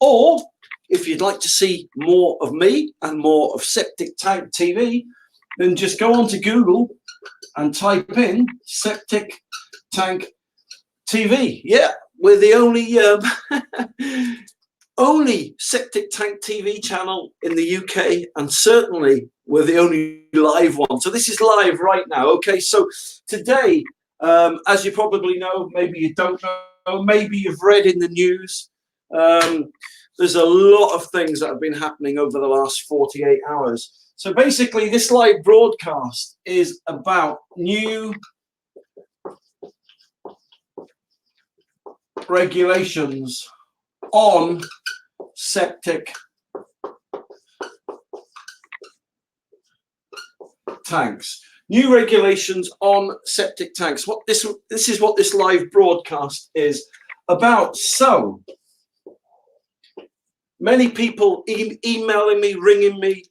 or if you'd like to see more of me and more of Septic Tank TV, then just go on to Google and type in Septic Tank TV. Yeah, we're the only only Septic Tank TV channel in the UK, and certainly we're the only live one. So this is live right now. Okay, so today, as you probably know, maybe you don't know, maybe you've read in the news, there's a lot of things that have been happening over the last 48 hours. So basically, this live broadcast is about new regulations on septic tanks. New regulations on septic tanks. What this is what this live broadcast is about. So many people emailing me, ringing me,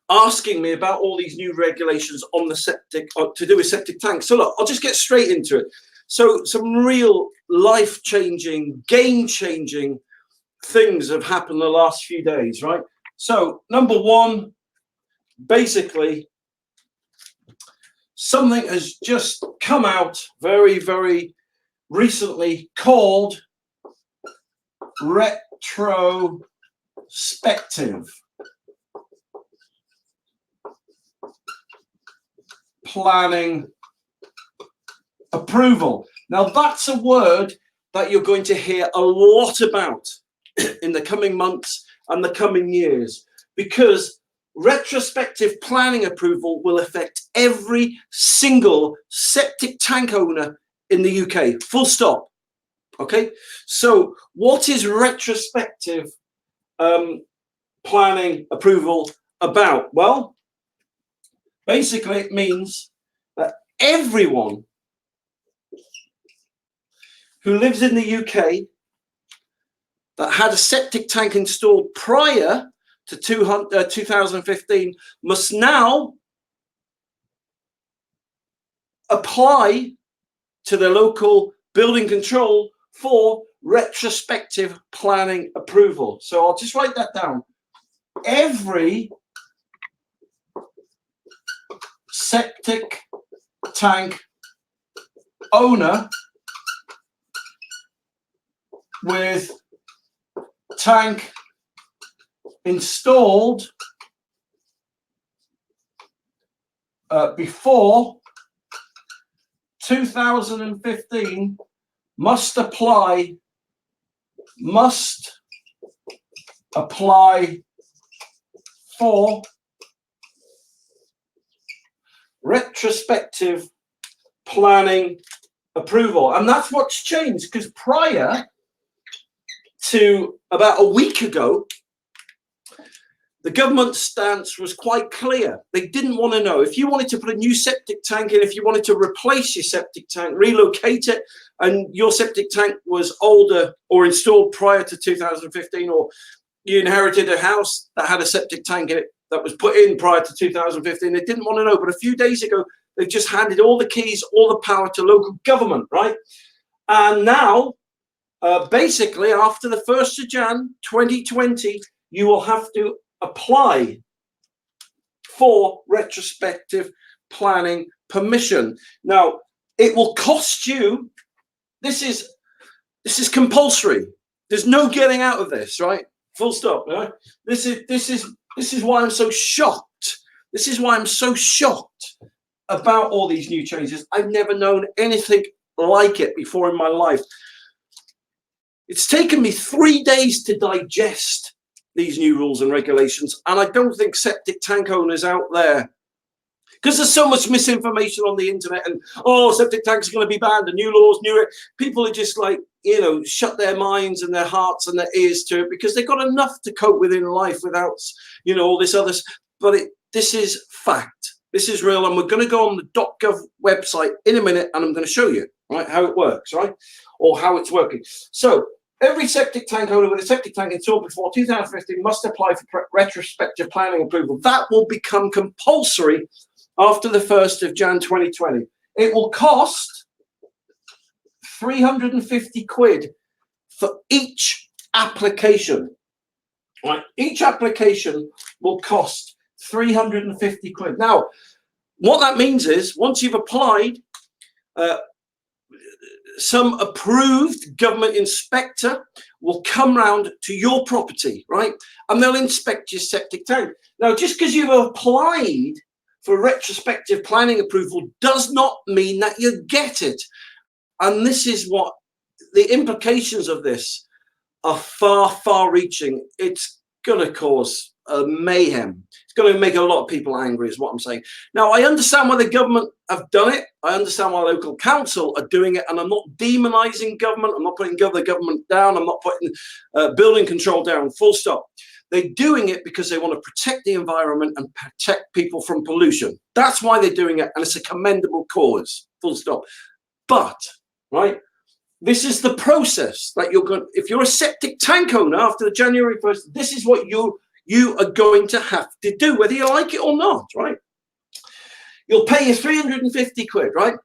asking me about all these new regulations on the septic, to do with septic tanks. So look, I'll just get straight into it. So some real life-changing, game-changing things have happened the last few days, right? So number one, basically, something has just come out very, very recently called retrospective planning approval. Now that's a word that you're going to hear a lot about in the coming months and the coming years, because retrospective planning approval will affect every single septic tank owner in the UK, full stop. Okay, so what is retrospective planning approval about? Well, basically it means that everyone who lives in the UK that had a septic tank installed prior to 2015 must now apply to the local building control for retrospective planning approval. So I'll just write that down. Every septic tank owner with tank installed before 2015 must apply for retrospective planning approval. And that's what's changed, because prior to about a week ago, the government stance was quite clear. They didn't want to know if you wanted to put a new septic tank in, if you wanted to replace your septic tank, relocate it, and your septic tank was older or installed prior to 2015, or you inherited a house that had a septic tank in it that was put in prior to 2015. They didn't want to know. But a few days ago, they've just handed all the keys, all the power to local government, right? And now, basically, after the 1st of Jan 2020, you will have to apply for retrospective planning permission. Now, it will cost you. This is compulsory. There's no getting out of this, right? Full stop. Right? This is why I'm so shocked. This is why I'm so shocked about all these new changes. I've never known anything like it before in my life. It's taken me 3 days to digest these new rules and regulations, and I don't think septic tank owners out there, because there's so much misinformation on the internet, and septic tanks are going to be banned, and new laws, people are just like, shut their minds and their hearts and their ears to it, because they've got enough to cope with in life without, all this other. But this is fact. This is real, and we're going to go on the .gov website in a minute, and I'm going to show you, right, how it works, right, or how it's working. So every septic tank owner with a septic tank installed before 2015 must apply for retrospective planning approval. That will become compulsory after the 1st of Jan 2020. It will cost 350 quid for each application. Right? Each application will cost 350 quid. Now, what that means is once you've applied, some approved government inspector will come round to your property, right? And they'll inspect your septic tank. Now, just because you've applied for retrospective planning approval does not mean that you get it. And this is what the implications of this are far reaching. It's going to cause mayhem. It's going to make a lot of people angry is what I'm saying. Now, I understand why the government have done it. I understand why local council are doing it. And I'm not demonizing government. I'm not putting the government down. I'm not putting building control down, full stop. They're doing it because they want to protect the environment and protect people from pollution. That's why they're doing it. And it's a commendable cause, full stop. But, right, this is the process that you're going, if you're a septic tank owner after the January 1st, this is what you are going to have to do, whether you like it or not, right? You'll pay your 350 quid, right?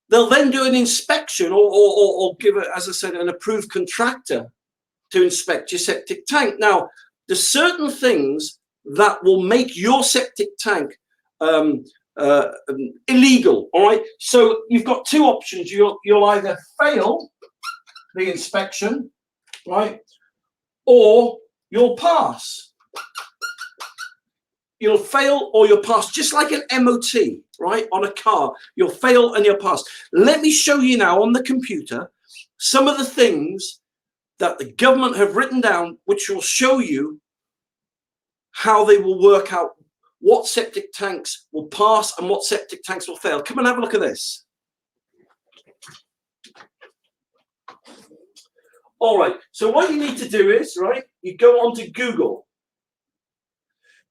They'll then do an inspection or give it, as I said, an approved contractor to inspect your septic tank. Now, there's certain things that will make your septic tank illegal, all right? So you've got two options. You'll either fail the inspection, right, or you'll pass. You'll fail or you'll pass, just like an MOT, right, on a car. You'll fail and you'll pass. Let me show you now on the computer some of the things that the government have written down, which will show you how they will work out what septic tanks will pass and what septic tanks will fail. Come and have a look at this. All right, so what you need to do is, right, you go onto Google,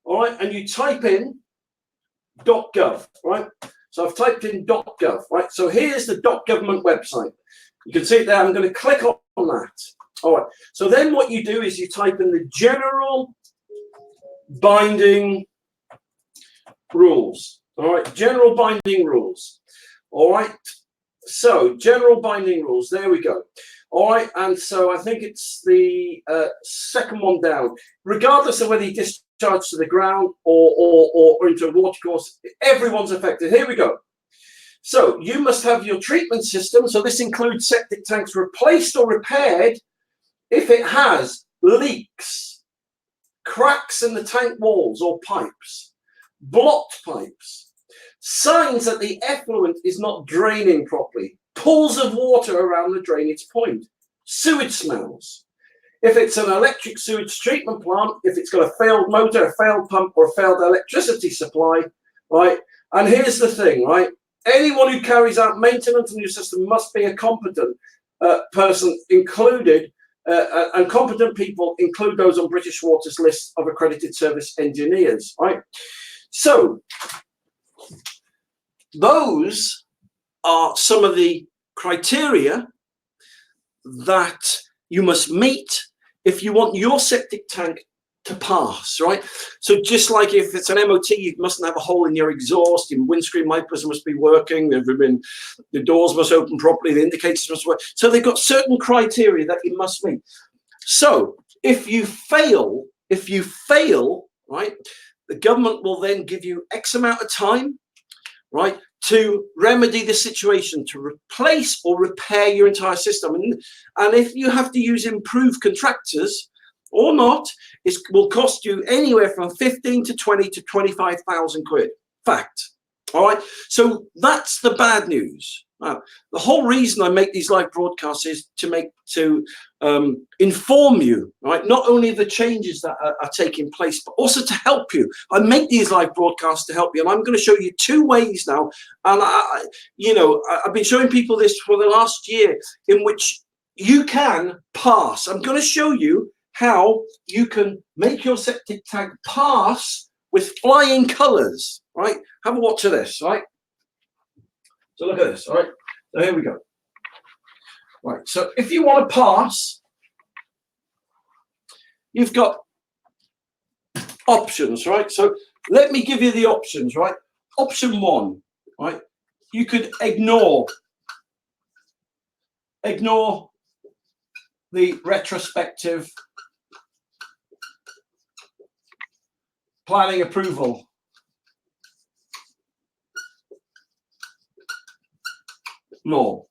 all right, and you type in .gov, right? So I've typed in .gov, right? So here's the .government website. You can see it there. I'm going to click on that. All right, so then what you do is you type in the general binding rules. All right, general binding rules. All right, so general binding rules, there we go. All right, and so I think it's the second one down. Regardless of whether you discharge to the ground or into a watercourse, everyone's affected. Here we go. So you must have your treatment system. So this includes septic tanks replaced or repaired if it has leaks, cracks in the tank walls or pipes, blocked pipes, signs that the effluent is not draining properly, pools of water around the drainage point, sewage smells. If it's an electric sewage treatment plant, if it's got a failed motor, a failed pump, or a failed electricity supply, right? And here's the thing, right? Anyone who carries out maintenance in your system must be a competent person included, and competent people include those on British Water's list of accredited service engineers, right? So those are some of the criteria that you must meet if you want your septic tank to pass, right? So just like if it's an MOT, you mustn't have a hole in your exhaust, your windscreen wipers must be working, the doors must open properly, the indicators must work. So they've got certain criteria that you must meet. So if you fail, right, the government will then give you X amount of time, right, to remedy the situation, to replace or repair your entire system. And if you have to use improved contractors or not, it will cost you anywhere from 15 to 20 to 25,000 quid. Fact. All right. So that's the bad news. Now, the whole reason I make these live broadcasts is to inform you, right? Not only the changes that are taking place, but also to help you. I make these live broadcasts to help you, and I'm going to show you two ways now. And I've been showing people this for the last year, in which you can pass. I'm going to show you how you can make your septic tank pass with flying colors, right? Have a watch of this, right? So look at this, all right? So here we go. Right, so if you want to pass, you've got options, right? So let me give you the options, right? Option one, right? You could ignore ignore the retrospective planning approval law.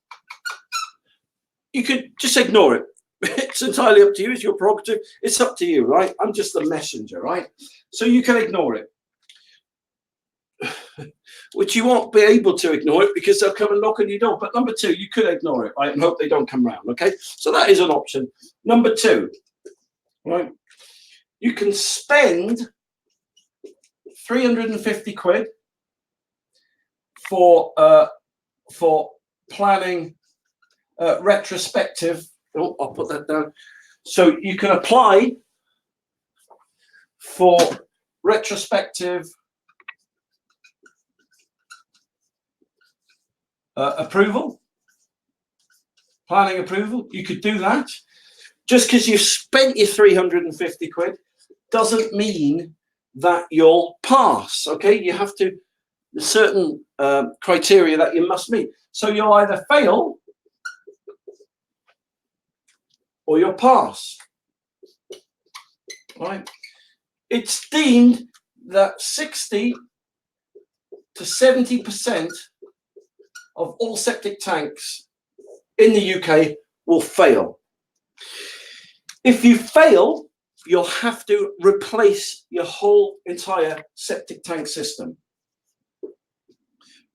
You could just ignore it. It's entirely up to you. It's your prerogative. It's up to you, right? I'm just the messenger, right? So you can ignore it. Which you won't be able to ignore it because they'll come and knock on your door. But number two, you could ignore it, right? And hope they don't come round, okay? So that is an option. Number two, right? You can spend 350 quid for planning retrospective. Oh, I'll put that down. So you can apply for retrospective approval, planning approval. You could do that. Just because you've spent your 350 quid doesn't mean that you'll pass, okay? You have to, there's certain criteria that you must meet. So you'll either fail or you'll pass, right? It's deemed that 60 to 70% of all septic tanks in the UK will fail. If you fail, you'll have to replace your whole entire septic tank system,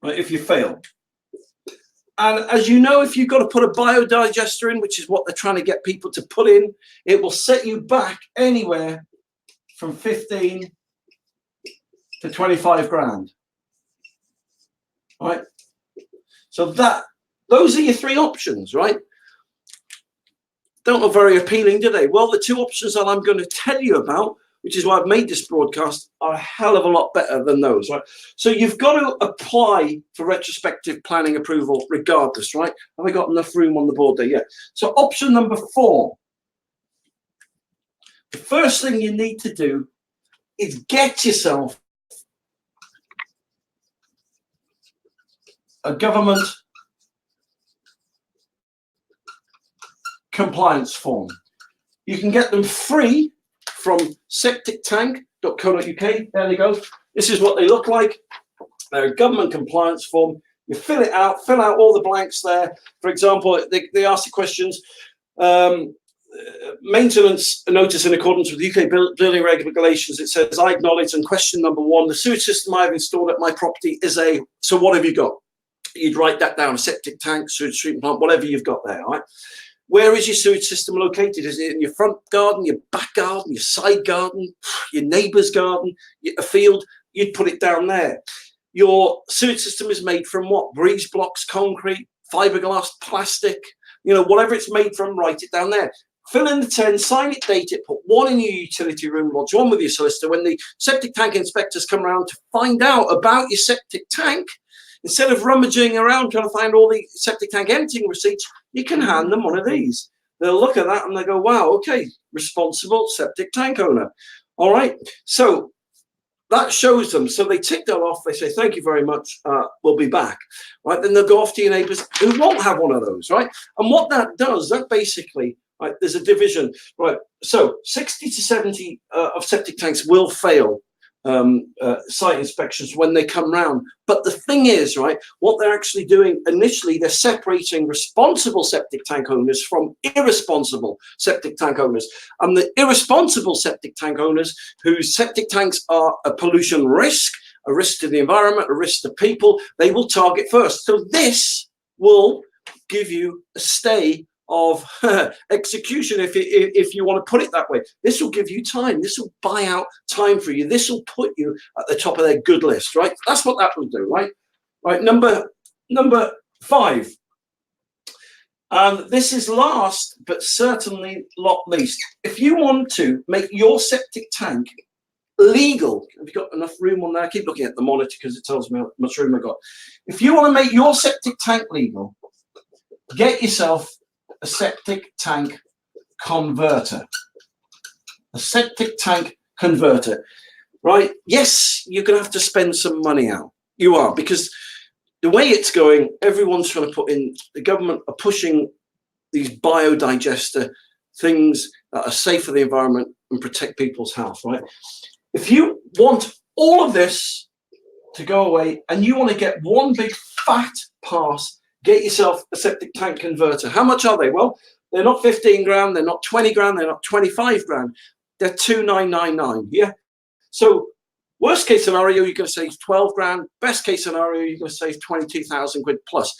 right, if you fail. And as you know, if you've got to put a biodigester in, which is what they're trying to get people to put in, it will set you back anywhere from 15 to 25 grand, right? So those are your three options, right? Don't look very appealing, do they? Well, the two options that I'm going to tell you about, which is why I've made this broadcast, are a hell of a lot better than those, right? So you've got to apply for retrospective planning approval regardless, right? Have I got enough room on the board there? Yeah. So option number 4. The first thing you need to do is get yourself a government compliance form. You can get them free from septictank.co.uk. There they go. This is what they look like. They're a government compliance form. You fill it out, fill out all the blanks there. For example, they ask the questions. Maintenance notice in accordance with UK building regulations. It says, I acknowledge, and question number 1, the sewage system I've installed at my property is a, so what have you got? You'd write that down, a septic tank, sewage treatment plant, whatever you've got there, right? Where is your sewage system located? Is it in your front garden, your back garden, your side garden, your neighbour's garden, a field? You'd put it down there. Your sewage system is made from what? Breeze blocks, concrete, fiberglass, plastic, you know, whatever it's made from, write it down there. Fill in the 10, sign it, date it, put 1 in your utility room, lodge 1 with your solicitor. When the septic tank inspectors come around to find out about your septic tank, instead of rummaging around trying to find all the septic tank emptying receipts, you can hand them one of these. They'll look at that and they go, wow, okay, responsible septic tank owner. All right, so that shows them. So they tick that off. They say, thank you very much. We'll be back. Right, then they'll go off to your neighbours who won't have one of those, right? And what that does, that basically, right, there's a division, right? So 60 to 70 of septic tanks will fail site inspections when they come round. But the thing is, right, what they're actually doing initially, they're separating responsible septic tank owners from irresponsible septic tank owners. And the irresponsible septic tank owners whose septic tanks are a pollution risk, a risk to the environment, a risk to people, they will target first. So this will give you a stay of execution, if you want to put it that way. This will give you time. This will buy out time for you. This will put you at the top of their good list, right? That's what that will do, right? Right, number 5. And this is last, but certainly not least. If you want to make your septic tank legal, have you got enough room on there? I keep looking at the monitor because it tells me how much room I've got. If you want to make your septic tank legal, get yourself a septic tank converter. A septic tank converter, right? Yes, you're going to have to spend some money out. You are, because the way it's going, everyone's trying to put in, the government are pushing these biodigester things that are safe for the environment and protect people's health, right? If you want all of this to go away and you want to get one big fat pass, get yourself a septic tank converter. How much are they? Well, they're not 15 grand, they're not 20 grand, they're not 25 grand. They're 2,999. Yeah. So worst case scenario, you're going to save 12 grand. Best case scenario, you're going to save 22,000 quid plus.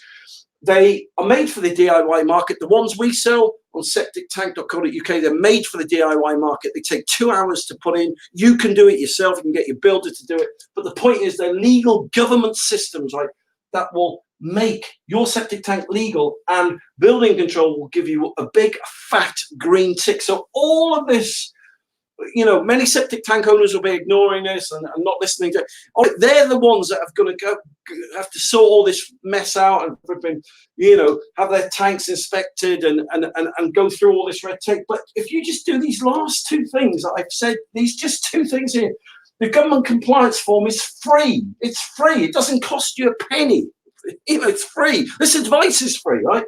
They are made for the DIY market. The ones we sell on septictank.co.uk, they're made for the DIY market. They take 2 hours to put in. You can do it yourself. You can get your builder to do it. But the point is, they're legal government systems, right, that will make your septic tank legal, and building control will give you a big fat green tick. So all of this, you know, many septic tank owners will be ignoring this and not listening to it. They're the ones that have got to have to sort all this mess out and, you know, have their tanks inspected and go through all this red tape. But if you just do these last two things that I've said, these just two things here, the government compliance form is free. It's free. It doesn't cost you a penny. You know, it's free. This advice is free, right?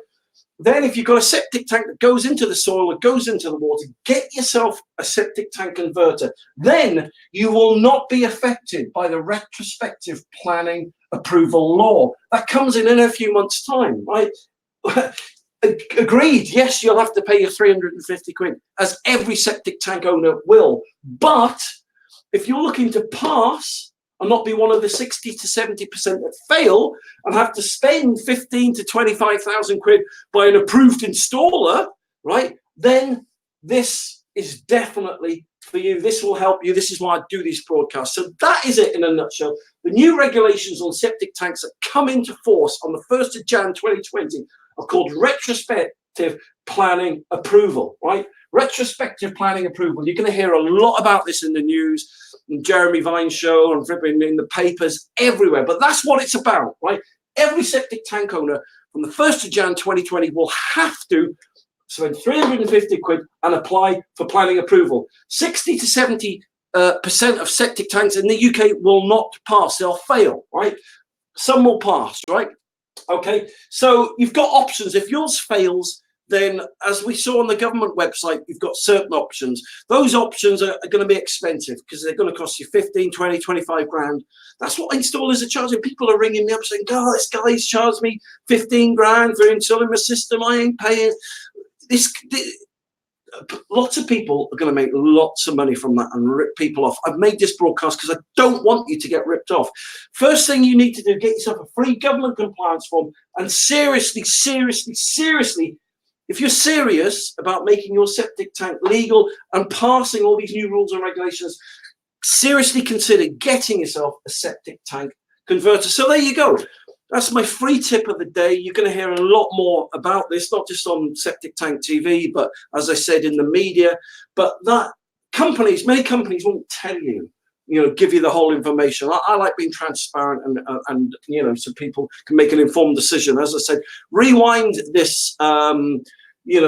Then if you've got a septic tank that goes into the soil, that goes into the water, get yourself a septic tank converter. Then you will not be affected by the retrospective planning approval law. That comes in a few months' time, right? Agreed, yes, you'll have to pay your 350 quid, as every septic tank owner will. But if you're looking to pass and not be one of the 60 to 70% that fail and have to spend 15 to 25,000 quid by an approved installer, right, then this is definitely for you. This will help you. This is why I do these broadcasts. So that is it in a nutshell. The new regulations on septic tanks that come into force on the 1st of Jan 2020 are called retrospective planning approval, right? Retrospective planning approval. You're going to hear a lot about this in the news, in Jeremy Vine's show, and in the papers, everywhere. But that's what it's about, right? Every septic tank owner from the 1st of Jan 2020 will have to spend 350 quid and apply for planning approval. 60 to 70% of septic tanks in the UK will not pass. They'll fail, right? Some will pass, right? Okay, so you've got options. If yours fails, then as we saw on the government website, you've got certain options. Those options are going to be expensive because they're going to cost you 15, 20, 25 grand. That's what installers are charging. People are ringing me up saying, "God, this guy's charged me 15 grand for installing my system. I ain't paying." Lots of people are going to make lots of money from that and rip people off. I've made this broadcast because I don't want you to get ripped off. First thing you need to do, get yourself a free government compliance form, and seriously, if you're serious about making your septic tank legal and passing all these new rules and regulations, seriously consider getting yourself a septic tank converter. So there you go. That's my free tip of the day. You're going to hear a lot more about this, not just on Septic Tank TV, but as I said, in the media. But that many companies won't tell you, give you the whole information. I like being transparent and so people can make an informed decision. As I said, rewind this,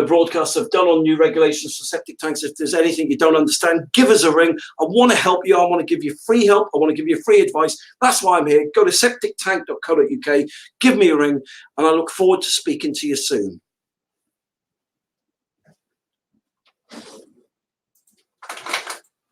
broadcasts I've done on new regulations for septic tanks. If there's anything you don't understand, give us a ring. I want to help you. I want to give you free help. I want to give you free advice. That's why I'm here. Go to septictank.co.uk, give me a ring, and I look forward to speaking to you soon.